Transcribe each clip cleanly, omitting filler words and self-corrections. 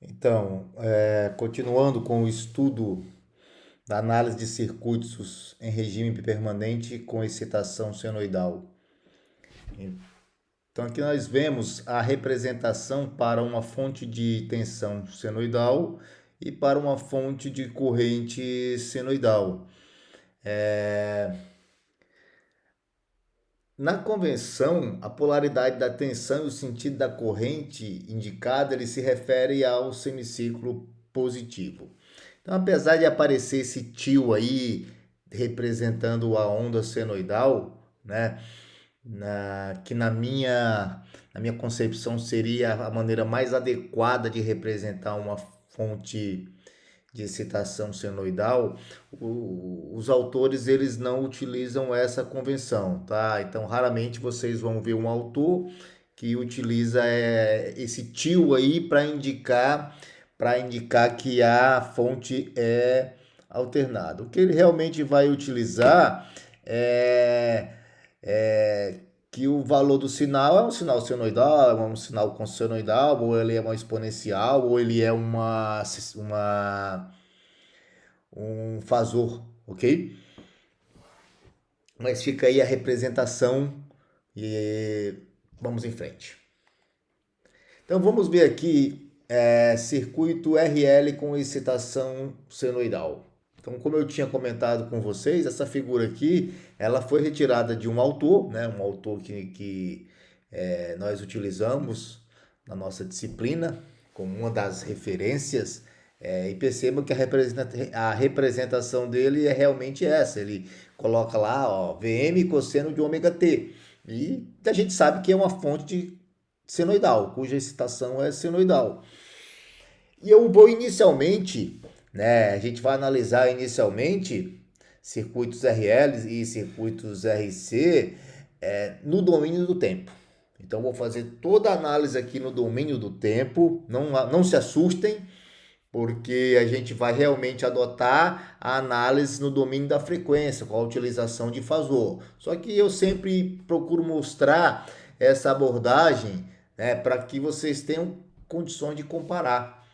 Então, continuando com o estudo da análise de circuitos em regime permanente com excitação senoidal. Então, aqui nós vemos a representação para uma fonte de tensão senoidal e para uma fonte de corrente senoidal. Na convenção, a polaridade da tensão e o sentido da corrente indicada, ele se refere ao semicírculo positivo. Então, apesar de aparecer esse tio aí representando a onda senoidal, né, que na minha concepção seria a maneira mais adequada de representar uma fonte de excitação senoidal, os autores eles não utilizam essa convenção, tá? Então, raramente vocês vão ver um autor que utiliza esse tio aí para indicar que a fonte é alternada. O que ele realmente vai utilizar é que o valor do sinal é um sinal senoidal, é um sinal consenoidal, ou ele é uma exponencial, ou ele é um fasor, ok? Mas fica aí a representação e vamos em frente. Então vamos ver aqui circuito RL com excitação senoidal. Então, como eu tinha comentado com vocês, essa figura aqui, ela foi retirada de um autor, né? Um autor que nós utilizamos na nossa disciplina como uma das referências. E percebam que a representação dele é realmente essa. Ele coloca lá, ó, Vm cosseno de ômega t. E a gente sabe que é uma fonte de senoidal, cuja excitação é senoidal. E eu vou inicialmente, né, a gente vai analisar inicialmente circuitos RL e circuitos RC no domínio do tempo. Então vou fazer toda a análise aqui no domínio do tempo, não se assustem, porque a gente vai realmente adotar a análise no domínio da frequência, com a utilização de fasor. Só que eu sempre procuro mostrar essa abordagem, né, para que vocês tenham condições de comparar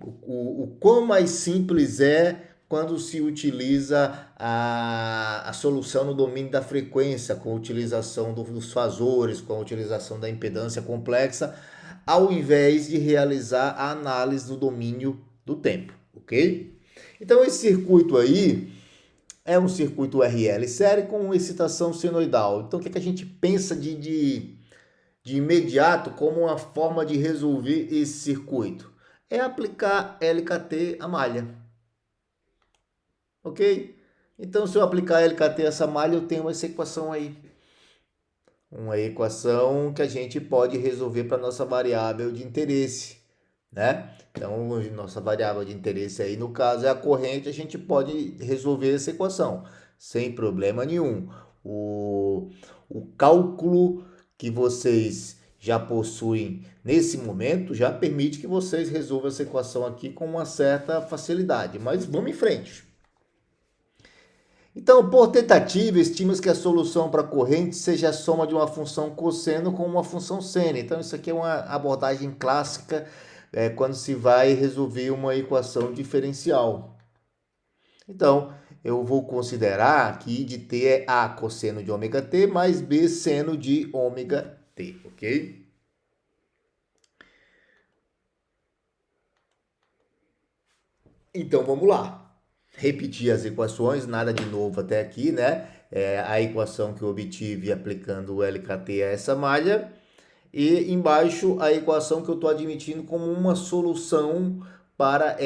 o quão mais simples é quando se utiliza a solução no domínio da frequência, com a utilização dos fasores, com a utilização da impedância complexa, ao invés de realizar a análise do domínio do tempo, ok? Então esse circuito aí é um circuito RL série com excitação senoidal. Então o que a gente pensa de imediato como uma forma de resolver esse circuito? É aplicar LKT à malha, ok? Então se eu aplicar LKT a essa malha, eu tenho essa equação aí. Uma equação que a gente pode resolver para nossa variável de interesse, né? Então, nossa variável de interesse aí, no caso, é a corrente, a gente pode resolver essa equação sem problema nenhum. O cálculo que vocês já possuem nesse momento já permite que vocês resolvam essa equação aqui com uma certa facilidade. Mas vamos em frente. Então, por tentativa, estima-se que a solução para a corrente seja a soma de uma função cosseno com uma função seno. Então, isso aqui é uma abordagem clássica quando se vai resolver uma equação diferencial. Então, eu vou considerar que de t é A cosseno de ômega t mais B seno de ômega t, ok? Então, vamos lá. Repetir as equações, nada de novo até aqui, né? A equação que eu obtive aplicando o LKT a essa malha. E embaixo a equação que eu estou admitindo como uma solução para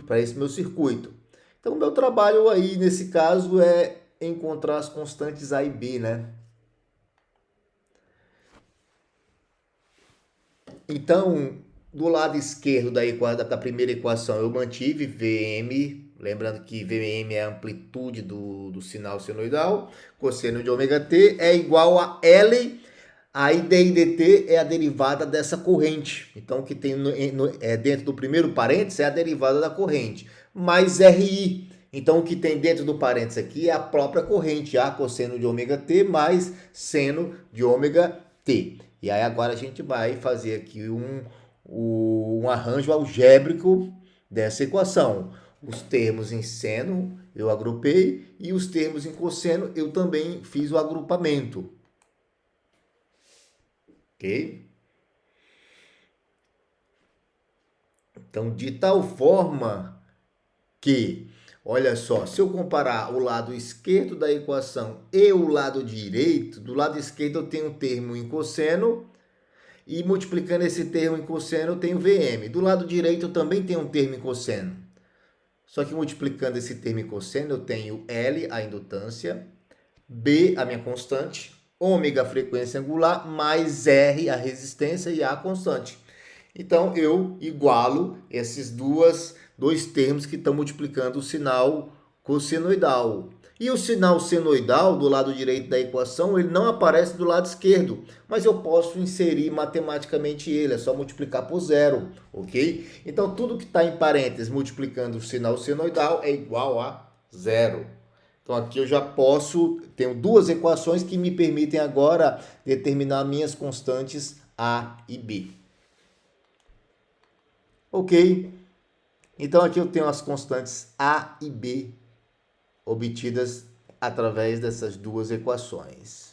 para esse meu circuito. Então, o meu trabalho aí, nesse caso, é encontrar as constantes A e B, né? Então, do lado esquerdo da primeira equação, eu mantive Vm, lembrando que Vm é a amplitude do sinal senoidal, cosseno de ômega t é igual a L, aí d e dt é a derivada dessa corrente. Então, o que tem dentro do primeiro parênteses é a derivada da corrente, mais Ri. Então, o que tem dentro do parênteses aqui é a própria corrente, A cosseno de ômega t mais seno de ômega t. E aí agora a gente vai fazer aqui um arranjo algébrico dessa equação. Os termos em seno eu agrupei e os termos em cosseno eu também fiz o agrupamento. Ok? Então, de tal forma que, olha só, se eu comparar o lado esquerdo da equação e o lado direito, do lado esquerdo eu tenho um termo em cosseno e multiplicando esse termo em cosseno eu tenho Vm. Do lado direito eu também tenho um termo em cosseno. Só que multiplicando esse termo em cosseno eu tenho L, a indutância, B, a minha constante, ômega, a frequência angular, mais R, a resistência, e A, a constante. Então, eu igualo esses dois termos que estão multiplicando o sinal cossenoidal. E o sinal senoidal do lado direito da equação, ele não aparece do lado esquerdo, mas eu posso inserir matematicamente ele, é só multiplicar por zero, ok? Então, tudo que está em parênteses multiplicando o sinal senoidal é igual a zero. Então, aqui eu já tenho duas equações que me permitem agora determinar minhas constantes A e B. Ok? Então, aqui eu tenho as constantes A e B obtidas através dessas duas equações.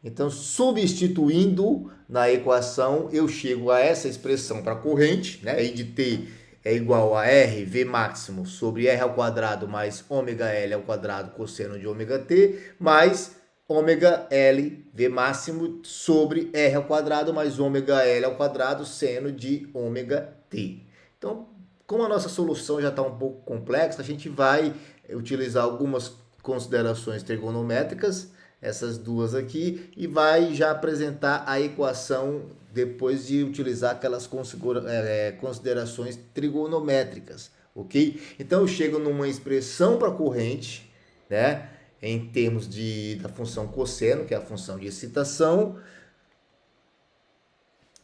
Então, substituindo na equação, eu chego a essa expressão para a corrente, né? I de T é igual a R, V máximo, sobre R ao quadrado mais ômega L ao quadrado cosseno de ômega T, mais ômega L, V máximo, sobre R ao quadrado mais ômega L ao quadrado, seno de ômega T. Então, como a nossa solução já está um pouco complexa, a gente vai utilizar algumas considerações trigonométricas, essas duas aqui, e vai já apresentar a equação depois de utilizar aquelas considerações trigonométricas, ok? Então eu chego numa expressão para corrente, né, em termos da função cosseno, que é a função de excitação,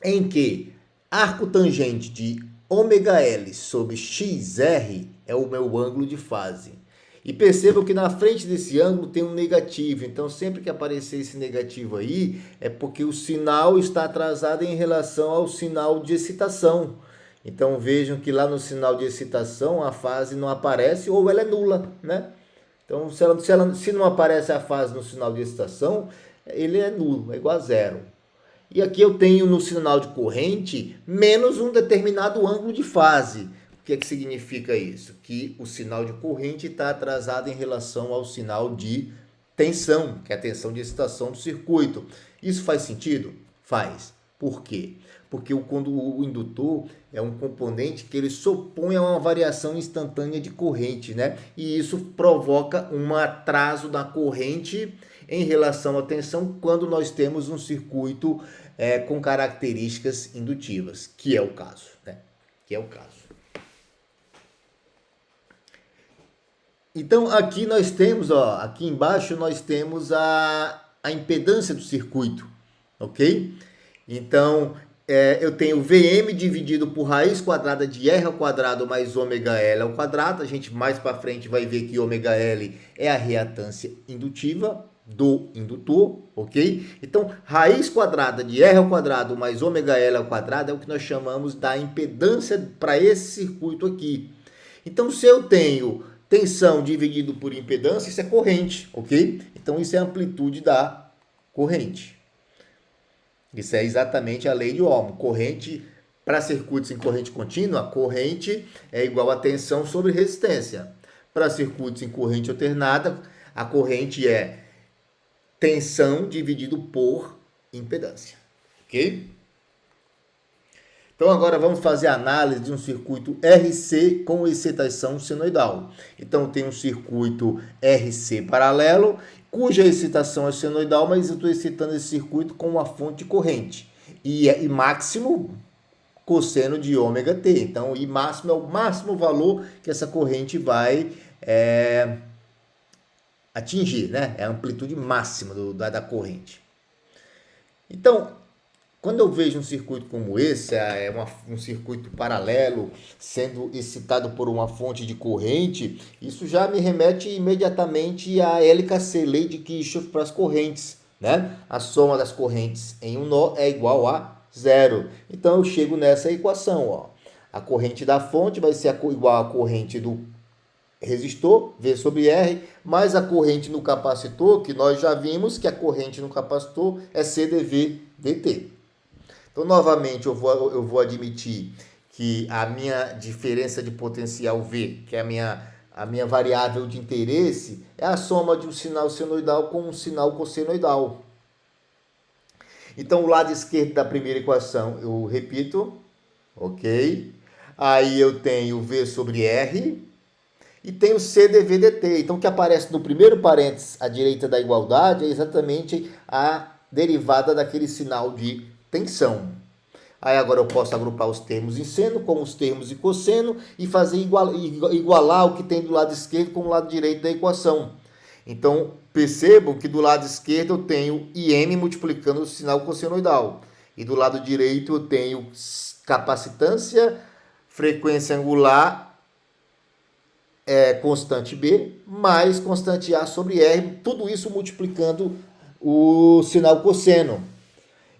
em que arco tangente de ômega L sobre XR é o meu ângulo de fase. E percebam que na frente desse ângulo tem um negativo. Então, sempre que aparecer esse negativo aí, é porque o sinal está atrasado em relação ao sinal de excitação. Então, vejam que lá no sinal de excitação, a fase não aparece ou ela é nula, né? Então, se não aparece a fase no sinal de excitação, ele é nulo, é igual a zero. E aqui eu tenho no sinal de corrente menos um determinado ângulo de fase. O que é que significa isso? Que o sinal de corrente está atrasado em relação ao sinal de tensão, que é a tensão de excitação do circuito. Isso faz sentido? Faz. Por quê? Porque quando o indutor é um componente que ele se opõe a uma variação instantânea de corrente, né? E isso provoca um atraso da corrente em relação à tensão quando nós temos um circuito com características indutivas, que é o caso, né? Que é o caso. Então, aqui nós temos, ó, aqui embaixo nós temos a impedância do circuito, ok? Então, eu tenho Vm dividido por raiz quadrada de R ao quadrado mais ômega L ao quadrado. A gente mais para frente vai ver que ômega L é a reatância indutiva do indutor, ok? Então, raiz quadrada de R ao quadrado mais ômega L ao quadrado é o que nós chamamos da impedância para esse circuito aqui. Então, se eu tenho tensão dividido por impedância, isso é corrente, ok? Então, isso é a amplitude da corrente. Isso é exatamente a lei de Ohm. Corrente, para circuitos em corrente contínua, corrente é igual a tensão sobre resistência. Para circuitos em corrente alternada, a corrente é tensão dividido por impedância, ok? Então agora vamos fazer a análise de um circuito RC com excitação senoidal. Então tem um circuito RC paralelo, cuja excitação é senoidal, mas eu estou excitando esse circuito com uma fonte de corrente. E máximo cosseno de ômega t. Então I máximo é o máximo valor que essa corrente vai atingir, né? É a amplitude máxima da corrente. Então, quando eu vejo um circuito como esse, um circuito paralelo sendo excitado por uma fonte de corrente, isso já me remete imediatamente à LKC, Lei de Kirchhoff para as correntes, né? A soma das correntes em um nó é igual a 0. Então eu chego nessa equação, ó. A corrente da fonte vai ser igual à corrente do resistor, V sobre R, mais a corrente no capacitor, que nós já vimos que a corrente no capacitor é CdV dt. Então, novamente, eu vou admitir que a minha diferença de potencial V, que é a minha variável de interesse, é a soma de um sinal senoidal com um sinal cossenoidal. Então, o lado esquerdo da primeira equação, eu repito, ok? Aí eu tenho V sobre R e tenho C dV dt. Então, o que aparece no primeiro parênteses à direita da igualdade é exatamente a derivada daquele sinal de tensão. Aí agora eu posso agrupar os termos em seno com os termos de cosseno e fazer igualar o que tem do lado esquerdo com o lado direito da equação. Então, percebam que do lado esquerdo eu tenho IM multiplicando o sinal cossenoidal. E do lado direito eu tenho capacitância, frequência angular, constante B, mais constante A sobre R, tudo isso multiplicando o sinal cosseno.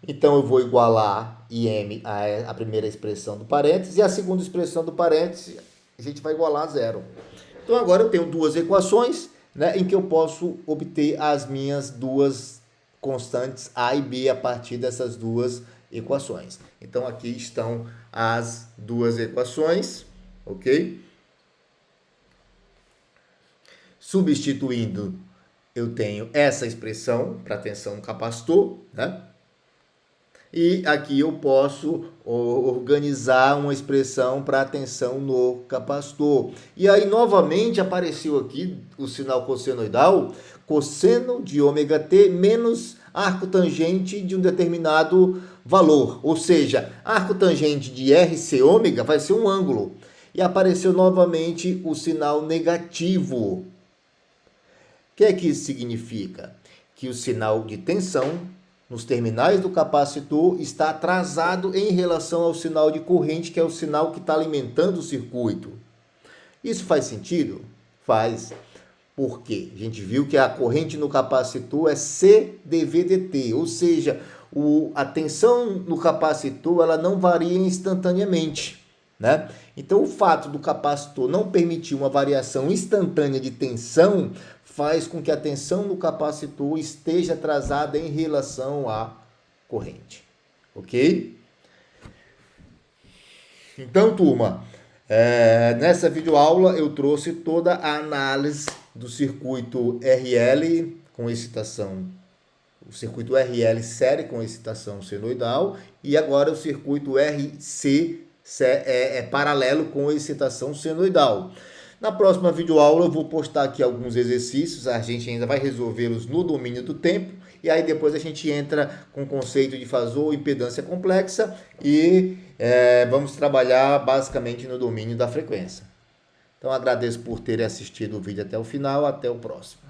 Então, eu vou igualar IM a primeira expressão do parênteses e a segunda expressão do parênteses a gente vai igualar a 0. Então, agora eu tenho duas equações, né, em que eu posso obter as minhas duas constantes A e B a partir dessas duas equações. Então, aqui estão as duas equações, ok? Substituindo, eu tenho essa expressão para tensão no capacitor, né? E aqui eu posso organizar uma expressão para tensão no capacitor. E aí, novamente, apareceu aqui o sinal cossenoidal, cosseno de ômega t menos arco tangente de um determinado valor. Ou seja, arco tangente de RC ômega vai ser um ângulo. E apareceu novamente o sinal negativo. O que é que isso significa? Que o sinal de tensão nos terminais do capacitor está atrasado em relação ao sinal de corrente, que é o sinal que está alimentando o circuito. Isso faz sentido? Faz. Por quê? A gente viu que a corrente no capacitor é CdV dt, ou seja, a tensão no capacitor ela não varia instantaneamente, né? Então, o fato do capacitor não permitir uma variação instantânea de tensão faz com que a tensão no capacitor esteja atrasada em relação à corrente, ok? Então, turma, nessa videoaula eu trouxe toda a análise do circuito RL com excitação, o circuito RL série com excitação senoidal e agora o circuito RC paralelo com excitação senoidal. Na próxima videoaula eu vou postar aqui alguns exercícios, a gente ainda vai resolvê-los no domínio do tempo, e aí depois a gente entra com o conceito de fasor, impedância complexa e vamos trabalhar basicamente no domínio da frequência. Então agradeço por terem assistido o vídeo até o final, até o próximo.